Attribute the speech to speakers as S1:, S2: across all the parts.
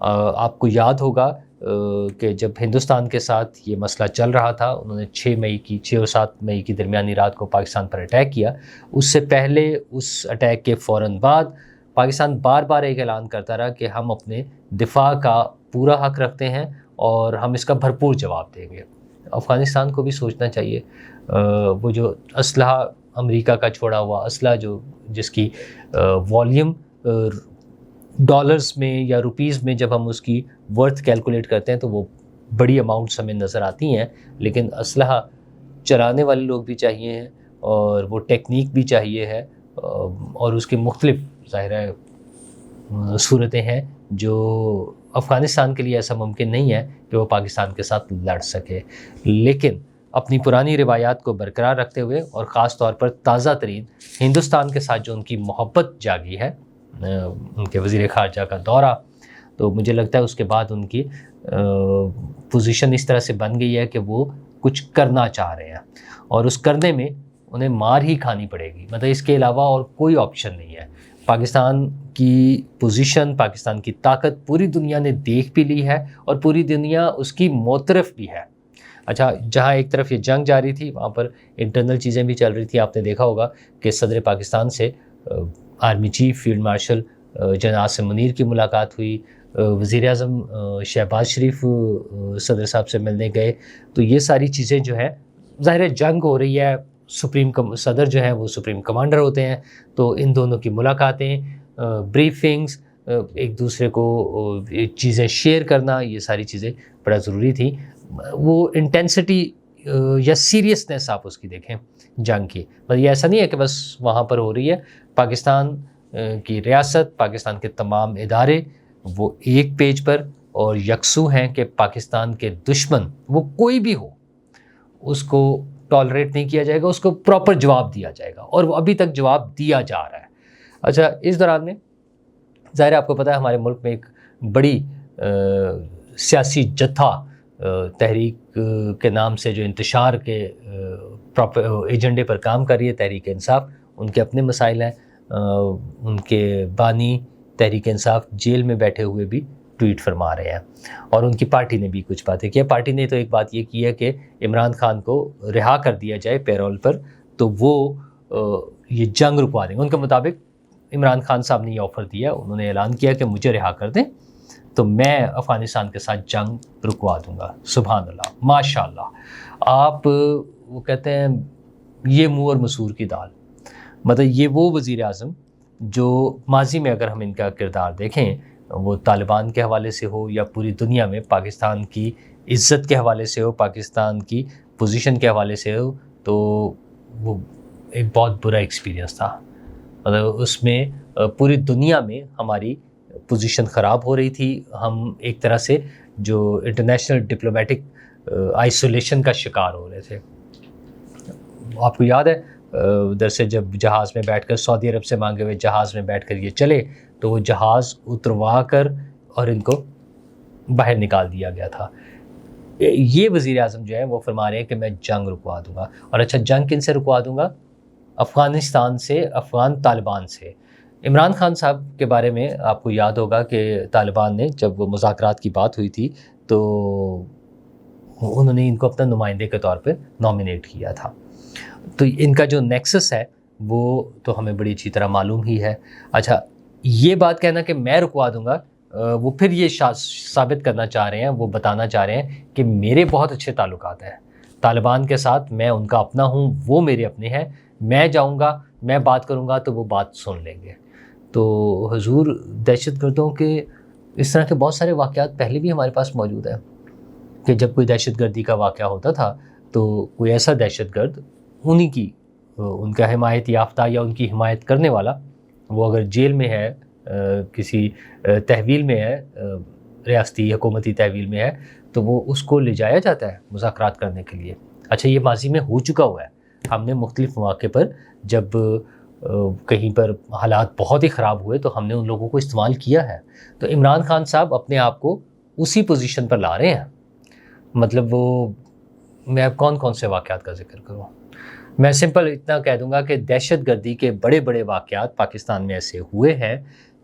S1: آپ کو یاد ہوگا کہ جب ہندوستان کے ساتھ یہ مسئلہ چل رہا تھا، انہوں نے 6 اور 7 مئی کی درمیانی رات کو پاکستان پر اٹیک کیا. اس سے پہلے اس اٹیک کے فوراً بعد پاکستان بار بار ایک اعلان کرتا رہا کہ ہم اپنے دفاع کا پورا حق رکھتے ہیں اور ہم اس کا بھرپور جواب دیں گے. افغانستان کو بھی سوچنا چاہیے، وہ جو اسلحہ امریکہ کا چھوڑا ہوا اسلحہ جس کی والیوم ڈالرز میں یا روپیز میں جب ہم اس کی ورتھ کیلکولیٹ کرتے ہیں تو وہ بڑی اماؤنٹس ہمیں نظر آتی ہیں، لیکن اسلحہ چلانے والے لوگ بھی چاہیے ہیں اور وہ ٹیکنیک بھی چاہیے ہے، اور اس کی مختلف ظاہر صورتیں ہیں جو افغانستان کے لیے ایسا ممکن نہیں ہے کہ وہ پاکستان کے ساتھ لڑ سکے. لیکن اپنی پرانی روایات کو برقرار رکھتے ہوئے اور خاص طور پر تازہ ترین ہندوستان کے ساتھ جو ان کی محبت جاگی ہے، ان کے وزیر خارجہ کا دورہ، تو مجھے لگتا ہے اس کے بعد ان کی پوزیشن اس طرح سے بن گئی ہے کہ وہ کچھ کرنا چاہ رہے ہیں اور اس کرنے میں انہیں مار ہی کھانی پڑے گی. مطلب اس کے علاوہ اور کوئی آپشن نہیں ہے. پاکستان کی پوزیشن، پاکستان کی طاقت پوری دنیا نے دیکھ بھی لی ہے اور پوری دنیا اس کی معترف بھی ہے. اچھا، جہاں ایک طرف یہ جنگ جاری تھی وہاں پر انٹرنل چیزیں بھی چل رہی تھی. آپ نے دیکھا ہوگا کہ صدر پاکستان سے army chief field marshal general Asim Munir کی ملاقات ہوئی، وزیر اعظم شہباز شریف صدر صاحب سے ملنے گئے. تو یہ ساری چیزیں جو ہے، ظاہر جنگ ہو رہی ہے، صدر جو ہیں وہ سپریم کمانڈر ہوتے ہیں، تو ان دونوں کی ملاقاتیں، بریفنگز، ایک دوسرے کو چیزیں شیئر کرنا، یہ ساری چیزیں بڑا ضروری تھی. وہ انٹینسٹی یا سیریسنس آپ اس کی دیکھیں جنگ کی، بس یہ ایسا نہیں ہے کہ بس وہاں پر ہو رہی ہے. پاکستان کی ریاست، پاکستان کے تمام ادارے وہ ایک پیج پر اور یکسو ہیں کہ پاکستان کے دشمن وہ کوئی بھی ہو اس کو ٹالریٹ نہیں کیا جائے گا، اس کو پراپر جواب دیا جائے گا، اور وہ ابھی تک جواب دیا جا رہا ہے. اچھا، اس دوران میں ظاہر آپ کو پتہ ہے ہمارے ملک میں ایک بڑی سیاسی جتھا تحریک کے نام سے جو انتشار کے ایجنڈے پر کام کر رہی ہے، تحریک انصاف. ان کے اپنے مسائل ہیں. ان کے بانی تحریک انصاف جیل میں بیٹھے ہوئے بھی ٹویٹ فرما رہے ہیں، اور ان کی پارٹی نے بھی کچھ باتیں کی. پارٹی نے تو ایک بات یہ کی ہے کہ عمران خان کو رہا کر دیا جائے پیرول پر، تو وہ یہ جنگ رکوا دیں گے. ان کے مطابق عمران خان صاحب نے یہ آفر دیا، انہوں نے اعلان کیا کہ مجھے رہا کر دیں تو میں افغانستان کے ساتھ جنگ رکوا دوں گا. سبحان اللہ، ماشاء اللہ. آپ وہ کہتے ہیں یہ منہ اور مسور کی دال. مطلب یہ وہ وزیر اعظم جو ماضی میں اگر ہم ان کا کردار دیکھیں، وہ طالبان کے حوالے سے ہو یا پوری دنیا میں پاکستان کی عزت کے حوالے سے ہو، پاکستان کی پوزیشن کے حوالے سے ہو، تو وہ ایک بہت برا ایکسپیرینس تھا. مطلب اس میں پوری دنیا میں ہماری پوزیشن خراب ہو رہی تھی. ہم ایک طرح سے جو انٹرنیشنل ڈپلومیٹک آئسولیشن کا شکار ہو رہے تھے. آپ کو یاد ہے ادھر سے جب جہاز میں بیٹھ کر، سعودی عرب سے مانگے ہوئے جہاز میں بیٹھ کر یہ چلے، تو وہ جہاز اتروا کر اور ان کو باہر نکال دیا گیا تھا. یہ وزیر اعظم جو ہے وہ فرما رہے ہیں کہ میں جنگ رکوا دوں گا. اور اچھا، جنگ کن سے رکوا دوں گا؟ افغانستان سے، افغان طالبان سے. عمران خان صاحب کے بارے میں آپ کو یاد ہوگا کہ طالبان نے جب وہ مذاکرات کی بات ہوئی تھی تو انہوں نے ان کو اپنا نمائندے کے طور پہ نامینیٹ کیا تھا. تو ان کا جو نیکسس ہے وہ تو ہمیں بڑی اچھی طرح معلوم ہی ہے. اچھا، یہ بات کہنا کہ میں رکوا دوں گا، وہ پھر یہ ثابت کرنا چاہ رہے ہیں، وہ بتانا چاہ رہے ہیں کہ میرے بہت اچھے تعلقات ہیں طالبان کے ساتھ، میں ان کا اپنا ہوں، وہ میرے اپنے ہیں، میں جاؤں گا، میں بات کروں گا تو وہ بات سن لیں گے. تو حضور، دہشت گردوں کے اس طرح کے بہت سارے واقعات پہلے بھی ہمارے پاس موجود ہیں کہ جب کوئی دہشت گردی کا واقعہ ہوتا تھا تو کوئی ایسا دہشت گرد، انہی کی ان کا حمایت یافتہ یا ان کی حمایت کرنے والا، وہ اگر جیل میں ہے، کسی تحویل میں ہے، ریاستی حکومتی تحویل میں ہے، تو وہ اس کو لے جایا جاتا ہے مذاکرات کرنے کے لیے. اچھا، یہ ماضی میں ہو چکا ہوا ہے. ہم نے مختلف مواقع پر جب کہیں پر حالات بہت ہی خراب ہوئے تو ہم نے ان لوگوں کو استعمال کیا ہے. تو عمران خان صاحب اپنے آپ کو اسی پوزیشن پر لا رہے ہیں. مطلب وہ، میں اب کون سے واقعات کا ذکر کروں؟ میں سمپل اتنا کہہ دوں گا کہ دہشت گردی کے بڑے بڑے واقعات پاکستان میں ایسے ہوئے ہیں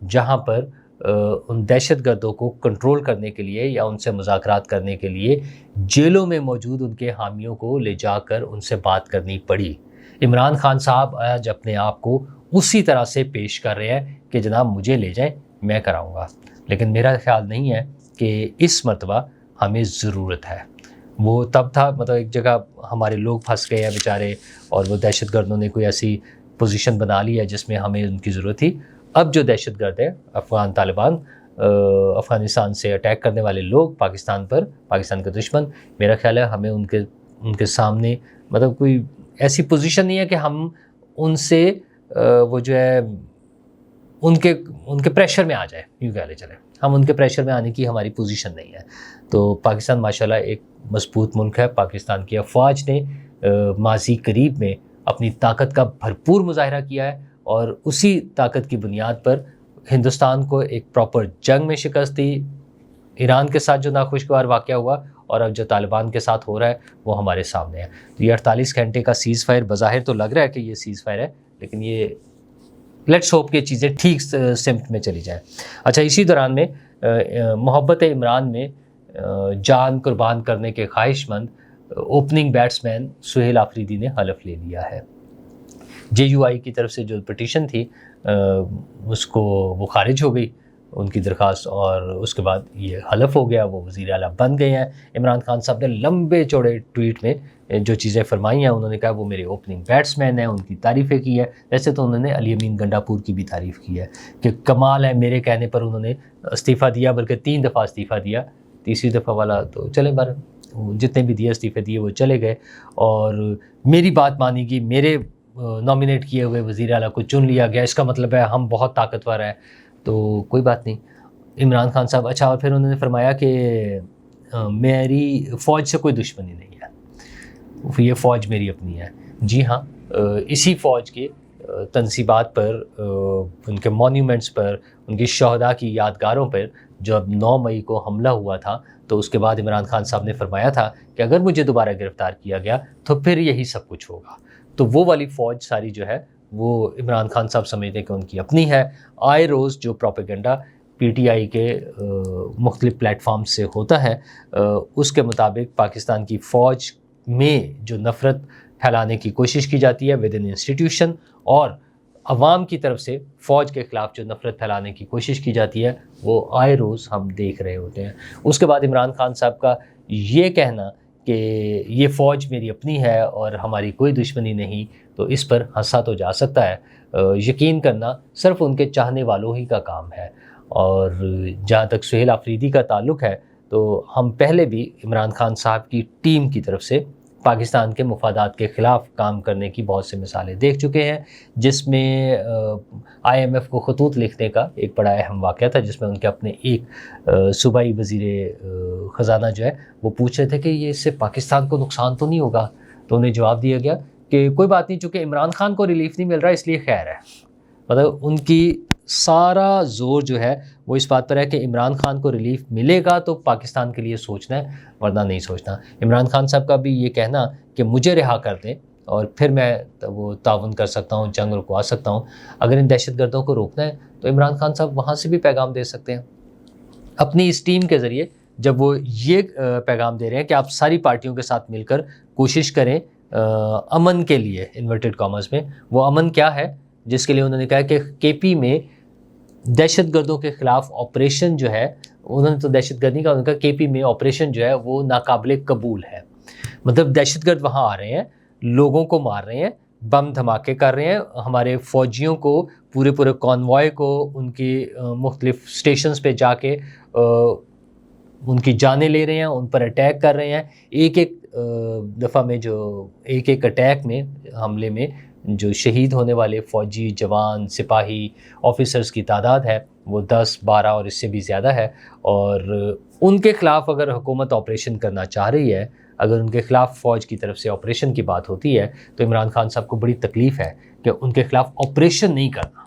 S1: جہاں پر ان دہشت گردوں کو کنٹرول کرنے کے لیے یا ان سے مذاکرات کرنے کے لیے جیلوں میں موجود ان کے حامیوں کو لے جا کر ان سے بات کرنی پڑی۔ عمران خان صاحب آج اپنے آپ کو اسی طرح سے پیش کر رہے ہیں کہ جناب مجھے لے جائیں میں کراؤں گا، لیکن میرا خیال نہیں ہے کہ اس مرتبہ ہمیں ضرورت ہے۔ وہ تب تھا، مطلب ایک جگہ ہمارے لوگ پھنس گئے ہیں بیچارے، اور وہ دہشت گردوں نے کوئی ایسی پوزیشن بنا لی ہے جس میں ہمیں ان کی ضرورت تھی۔ اب جو دہشت گرد ہے افغان طالبان، افغانستان سے اٹیک کرنے والے لوگ پاکستان پر، پاکستان کے دشمن، میرا خیال ہے ہمیں ان کے سامنے مطلب کوئی ایسی پوزیشن نہیں ہے کہ ہم ان سے وہ جو ہے ان کے پریشر میں آ جائے، یوں کہہ لے چلے، ہم ان کے پریشر میں آنے کی ہماری پوزیشن نہیں ہے۔ تو پاکستان ماشاءاللہ ایک مضبوط ملک ہے۔ پاکستان کی افواج نے ماضی قریب میں اپنی طاقت کا بھرپور مظاہرہ کیا ہے، اور اسی طاقت کی بنیاد پر ہندوستان کو ایک پراپر جنگ میں شکست دی۔ ایران کے ساتھ جو ناخوشگوار واقعہ ہوا اور اب جو طالبان کے ساتھ ہو رہا ہے وہ ہمارے سامنے ہے۔ تو یہ 48 گھنٹے کا سیز فائر بظاہر تو لگ رہا ہے کہ یہ سیز فائر ہے، لیکن یہ لیٹس ہوپ کہ چیزیں ٹھیک سمت میں چلی جائیں۔ اچھا، اسی دوران میں محبت عمران میں جان قربان کرنے کے خواہش مند اوپننگ بیٹسمین سہیل آفریدی نے حلف لے لیا ہے۔ JUI کی طرف سے جو پٹیشن تھی اس کو وہ خارج ہو گئی ان کی درخواست، اور اس کے بعد یہ حلف ہو گیا، وہ وزیر اعلیٰ بن گئے ہیں۔ عمران خان صاحب نے لمبے چوڑے ٹویٹ میں جو چیزیں فرمائی ہیں، انہوں نے کہا وہ میرے اوپننگ بیٹسمین ہیں، ان کی تعریفیں کی ہے۔ ویسے تو انہوں نے علی امین گنڈاپور کی بھی تعریف کی ہے کہ کمال ہے، میرے کہنے پر انہوں نے استعفیٰ دیا، بلکہ 3 دفعہ استعفیٰ دیا، تیسری دفعہ والا تو چلے بار جتنے بھی دیے استعفے دیے وہ چلے گئے، اور میری بات مانی گئی، میرے نامینیٹ کیے ہوئے وزیر اعلیٰ کو چن لیا گیا، اس کا مطلب ہے ہم بہت طاقتور ہیں۔ تو کوئی بات نہیں، عمران خان صاحب اچھا، اور پھر انہوں نے فرمایا کہ میری فوج سے کوئی دشمنی نہیں ہے، یہ فوج میری اپنی ہے۔ جی ہاں، اسی فوج کے تنصیبات پر، ان کے مونیومنٹس پر، ان کی شہداء کی یادگاروں پر جب 9 مئی کو حملہ ہوا تھا تو اس کے بعد عمران خان صاحب نے فرمایا تھا کہ اگر مجھے دوبارہ گرفتار کیا گیا تو پھر یہی سب کچھ ہوگا۔ تو وہ والی فوج ساری جو ہے وہ عمران خان صاحب سمجھتے ہیں کہ ان کی اپنی ہے۔ آئے روز جو پروپیگنڈا PTI کے مختلف پلیٹ فارم سے ہوتا ہے، اس کے مطابق پاکستان کی فوج میں جو نفرت پھیلانے کی کوشش کی جاتی ہے ود ان انسٹیٹیوشن، اور عوام کی طرف سے فوج کے خلاف جو نفرت پھیلانے کی کوشش کی جاتی ہے، وہ آئے روز ہم دیکھ رہے ہوتے ہیں۔ اس کے بعد عمران خان صاحب کا یہ کہنا کہ یہ فوج میری اپنی ہے اور ہماری کوئی دشمنی نہیں، تو اس پر ہنسا تو جا سکتا ہے، یقین کرنا صرف ان کے چاہنے والوں ہی کا کام ہے۔ اور جہاں تک سہیل آفریدی کا تعلق ہے، تو ہم پہلے بھی عمران خان صاحب کی ٹیم کی طرف سے پاکستان کے مفادات کے خلاف کام کرنے کی بہت سے مثالیں دیکھ چکے ہیں، جس میں IMF کو خطوط لکھنے کا ایک بڑا اہم واقعہ تھا، جس میں ان کے اپنے ایک صوبائی وزیر خزانہ جو ہے وہ پوچھ رہے تھے کہ یہ اس سے پاکستان کو نقصان تو نہیں ہوگا، تو انہیں جواب دیا گیا کہ کوئی بات نہیں، چونکہ عمران خان کو ریلیف نہیں مل رہا اس لیے خیر ہے۔ مطلب ان کی سارا زور جو ہے وہ اس بات پر ہے کہ عمران خان کو ریلیف ملے گا تو پاکستان کے لیے سوچنا ہے، ورنہ نہیں سوچنا۔ عمران خان صاحب کا بھی یہ کہنا کہ مجھے رہا کر دیں اور پھر میں وہ تعاون کر سکتا ہوں، جنگ رکوا سکتا ہوں۔ اگر ان دہشت گردوں کو روکنا ہے تو عمران خان صاحب وہاں سے بھی پیغام دے سکتے ہیں اپنی اس ٹیم کے ذریعے، جب وہ یہ پیغام دے رہے ہیں کہ آپ ساری پارٹیوں کے ساتھ مل کر کوشش کریں امن کے لیے، انورٹڈ کامرس میں۔ وہ امن کیا ہے جس کے لیے انہوں نے کہا کہ KP میں دہشت گردوں کے خلاف آپریشن جو ہے، انہوں نے تو دہشت گردی کا، انہوں نے کہا KP میں آپریشن جو ہے وہ ناقابل قبول ہے۔ مطلب دہشت گرد وہاں آ رہے ہیں، لوگوں کو مار رہے ہیں، بم دھماکے کر رہے ہیں، ہمارے فوجیوں کو، پورے کانوائے کو ان کی مختلف سٹیشنز پہ جا کے ان کی جانیں لے رہے ہیں، ان پر اٹیک کر رہے ہیں۔ ایک دفعہ میں جو ایک اٹیک میں، حملے میں جو شہید ہونے والے فوجی، جوان، سپاہی، آفیسرز کی تعداد ہے وہ 10، 12 اور اس سے بھی زیادہ ہے، اور ان کے خلاف اگر حکومت آپریشن کرنا چاہ رہی ہے، اگر ان کے خلاف فوج کی طرف سے آپریشن کی بات ہوتی ہے، تو عمران خان صاحب کو بڑی تکلیف ہے کہ ان کے خلاف آپریشن نہیں کرنا۔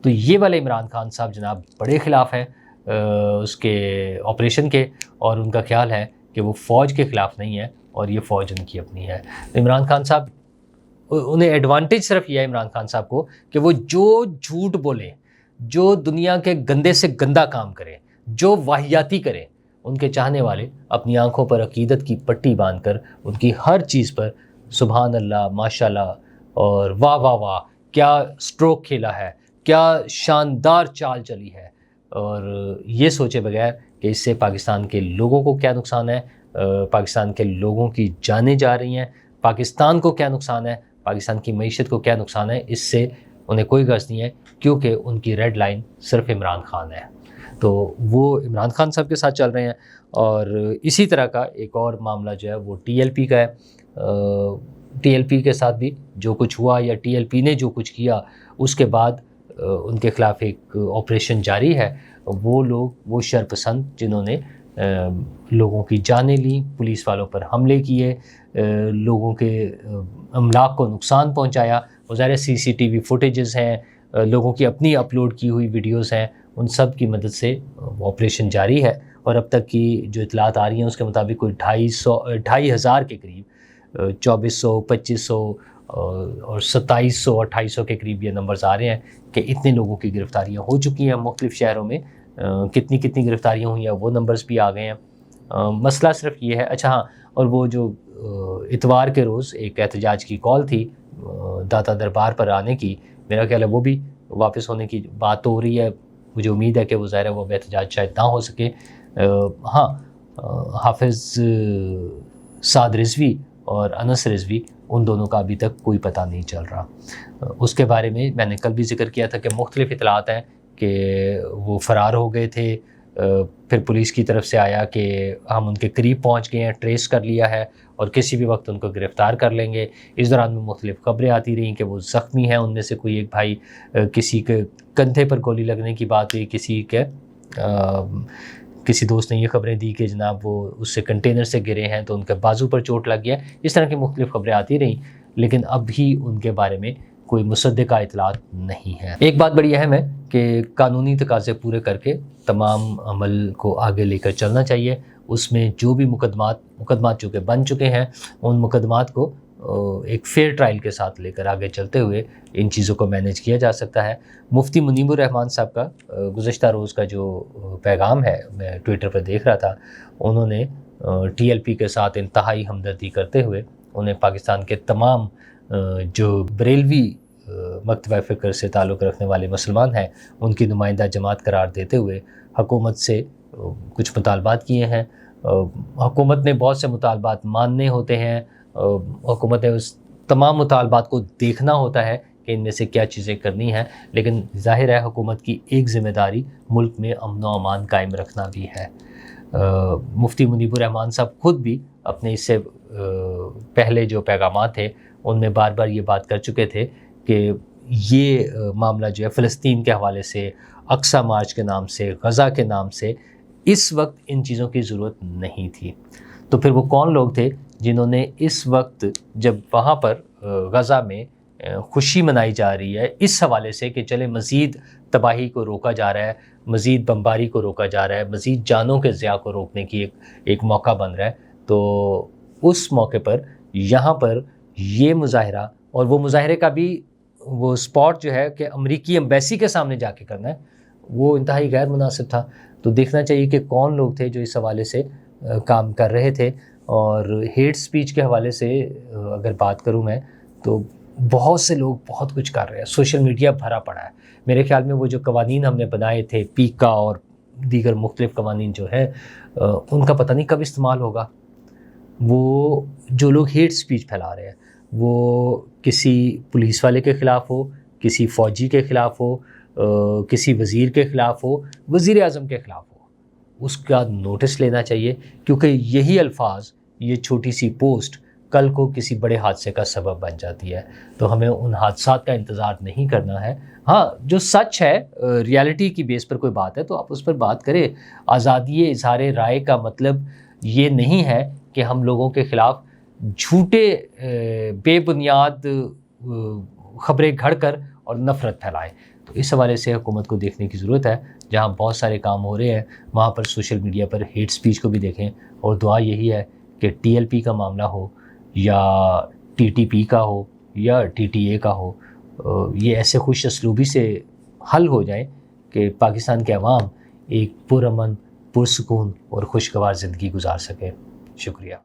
S1: تو یہ والے عمران خان صاحب جناب بڑے خلاف ہیں اس کے آپریشن کے، اور ان کا خیال ہے کہ وہ فوج کے خلاف نہیں ہے اور یہ فوج ان کی اپنی ہے۔ عمران خان صاحب، انہیں ایڈوانٹیج صرف یہ ہے عمران خان صاحب کو کہ وہ جو جھوٹ بولیں، جو دنیا کے گندے سے گندا کام کریں، جو واہیاتی کریں، ان کے چاہنے والے اپنی آنکھوں پر عقیدت کی پٹی باندھ کر ان کی ہر چیز پر سبحان اللہ، ماشاء اللہ اور واہ واہ واہ، کیا سٹروک کھیلا ہے، کیا شاندار چال چلی ہے، اور یہ سوچے بغیر کہ اس سے پاکستان کے لوگوں کو کیا نقصان ہے، پاکستان کے لوگوں کی جانیں جا رہی ہیں، پاکستان کو کیا نقصان ہے، پاکستان کی معیشت کو کیا نقصان ہے، اس سے انہیں کوئی غرض نہیں ہے، کیونکہ ان کی ریڈ لائن صرف عمران خان ہے، تو وہ عمران خان صاحب کے ساتھ چل رہے ہیں۔ اور اسی طرح کا ایک اور معاملہ جو ہے وہ ٹی ایل پی کا ہے۔ ٹی ایل پی کے ساتھ بھی جو کچھ ہوا یا ٹی ایل پی نے جو کچھ کیا، اس کے بعد ان کے خلاف ایک آپریشن جاری ہے۔ وہ لوگ، وہ شرپسند جنہوں نے لوگوں کی جانیں لیں، پولیس والوں پر حملے کیے، لوگوں کے املاک کو نقصان پہنچایا، وہ ظاہر سی سی ٹی وی فوٹیجز ہیں، لوگوں کی اپنی اپلوڈ کی ہوئی ویڈیوز ہیں، ان سب کی مدد سے آپریشن جاری ہے۔ اور اب تک کی جو اطلاعات آ رہی ہیں اس کے مطابق کوئی 2,500 کے قریب، 2,400، 2,500 اور 2,700، 2,800 کے قریب یہ نمبرز آ رہے ہیں کہ اتنے لوگوں کی گرفتاریاں ہو چکی ہیں مختلف شہروں میں۔ کتنی گرفتاریاں ہوئی ہیں وہ نمبرز بھی آ گئے ہیں۔ مسئلہ صرف یہ ہے، اچھا ہاں، اور وہ جو اتوار کے روز ایک احتجاج کی کال تھی داتا دربار پر آنے کی، میرا خیال ہے وہ بھی واپس ہونے کی بات تو ہو رہی ہے۔ مجھے امید ہے کہ وہ ظاہر ہے وہ احتجاج شاید نہ ہو سکے۔ ہاں، حافظ سعد رضوی اور انس رضوی، ان دونوں کا ابھی تک کوئی پتہ نہیں چل رہا۔ اس کے بارے میں نے کل بھی ذکر کیا تھا کہ مختلف اطلاعات ہیں کہ وہ فرار ہو گئے تھے، پھر پولیس کی طرف سے آیا کہ ہم ان کے قریب پہنچ گئے ہیں، ٹریس کر لیا ہے اور کسی بھی وقت ان کو گرفتار کر لیں گے۔ اس دوران میں مختلف خبریں آتی رہیں کہ وہ زخمی ہیں، ان میں سے کوئی ایک بھائی، کسی کے کندھے پر گولی لگنے کی بات ہوئی، کسی دوست نے یہ خبریں دی کہ جناب وہ اس سے کنٹینر سے گرے ہیں تو ان کے بازو پر چوٹ لگ گیا۔ اس طرح کی مختلف خبریں آتی رہیں، لیکن اب بھی ان کے بارے میں کوئی مصدقہ اطلاعات نہیں ہے۔ ایک بات بڑی اہم ہے کہ قانونی تقاضے پورے کر کے تمام عمل کو آگے لے کر چلنا چاہیے۔ اس میں جو بھی مقدمات جو کہ بن چکے ہیں، ان مقدمات کو ایک فیئر ٹرائل کے ساتھ لے کر آگے چلتے ہوئے ان چیزوں کو مینیج کیا جا سکتا ہے۔ مفتی منیب الرحمان صاحب کا گزشتہ روز کا جو پیغام ہے، میں ٹویٹر پر دیکھ رہا تھا، انہوں نے ٹی ایل پی کے ساتھ انتہائی ہمدردی کرتے ہوئے انہیں پاکستان کے تمام جو بریلوی مکتبہ فکر سے تعلق رکھنے والے مسلمان ہیں ان کی نمائندہ جماعت قرار دیتے ہوئے حکومت سے کچھ مطالبات کیے ہیں۔ حکومت نے بہت سے مطالبات ماننے ہوتے ہیں، حکومت نے اس تمام مطالبات کو دیکھنا ہوتا ہے کہ ان میں سے کیا چیزیں کرنی ہیں، لیکن ظاہر ہے حکومت کی ایک ذمہ داری ملک میں امن و امان قائم رکھنا بھی ہے۔ مفتی منیب الرحمان صاحب خود بھی اپنے اس سے پہلے جو پیغامات تھے ان میں بار بار یہ بات کر چکے تھے کہ یہ معاملہ جو ہے فلسطین کے حوالے سے، اقصی مارچ کے نام سے، غزہ کے نام سے، اس وقت ان چیزوں کی ضرورت نہیں تھی۔ تو پھر وہ کون لوگ تھے جنہوں نے اس وقت، جب وہاں پر غزہ میں خوشی منائی جا رہی ہے اس حوالے سے کہ چلے مزید تباہی کو روکا جا رہا ہے، مزید بمباری کو روکا جا رہا ہے، مزید جانوں کے ضیاع کو روکنے کی ایک موقع بن رہا ہے، تو اس موقع پر یہاں پر یہ مظاہرہ، اور وہ مظاہرے کا بھی وہ سپاٹ جو ہے کہ امریکی ایمبیسی کے سامنے جا کے کرنا ہے، وہ انتہائی غیر مناسب تھا۔ تو دیکھنا چاہیے کہ کون لوگ تھے جو اس حوالے سے کام کر رہے تھے۔ اور ہیٹ سپیچ کے حوالے سے اگر بات کروں میں تو بہت سے لوگ بہت کچھ کر رہے ہیں، سوشل میڈیا بھرا پڑا ہے۔ میرے خیال میں وہ جو قوانین ہم نے بنائے تھے، پیکا اور دیگر مختلف قوانین جو ہے، ان کا پتہ نہیں کب استعمال ہوگا۔ وہ جو لوگ ہیٹ سپیچ پھیلا رہے ہیں، وہ کسی پولیس والے کے خلاف ہو، کسی فوجی کے خلاف ہو، کسی وزیر کے خلاف ہو، وزیر اعظم کے خلاف ہو، اس کا نوٹس لینا چاہیے، کیونکہ یہی الفاظ، یہ چھوٹی سی پوسٹ کل کو کسی بڑے حادثے کا سبب بن جاتی ہے۔ تو ہمیں ان حادثات کا انتظار نہیں کرنا ہے۔ ہاں، جو سچ ہے، ریالٹی کی بیس پر کوئی بات ہے تو آپ اس پر بات کریں۔ آزادی اظہار رائے کا مطلب یہ نہیں ہے کہ ہم لوگوں کے خلاف جھوٹے بے بنیاد خبریں گھڑ کر اور نفرت پھیلائیں۔ تو اس حوالے سے حکومت کو دیکھنے کی ضرورت ہے۔ جہاں بہت سارے کام ہو رہے ہیں وہاں پر سوشل میڈیا پر ہیٹ سپیچ کو بھی دیکھیں، اور دعا یہی ہے کہ ٹی ایل پی کا معاملہ ہو یا ٹی ٹی پی کا ہو یا ٹی ٹی اے کا ہو، یہ ایسے خوش اسلوبی سے حل ہو جائیں کہ پاکستان کے عوام ایک پرامن، پرسکون اور خوشگوار زندگی گزار سکے. شکریہ.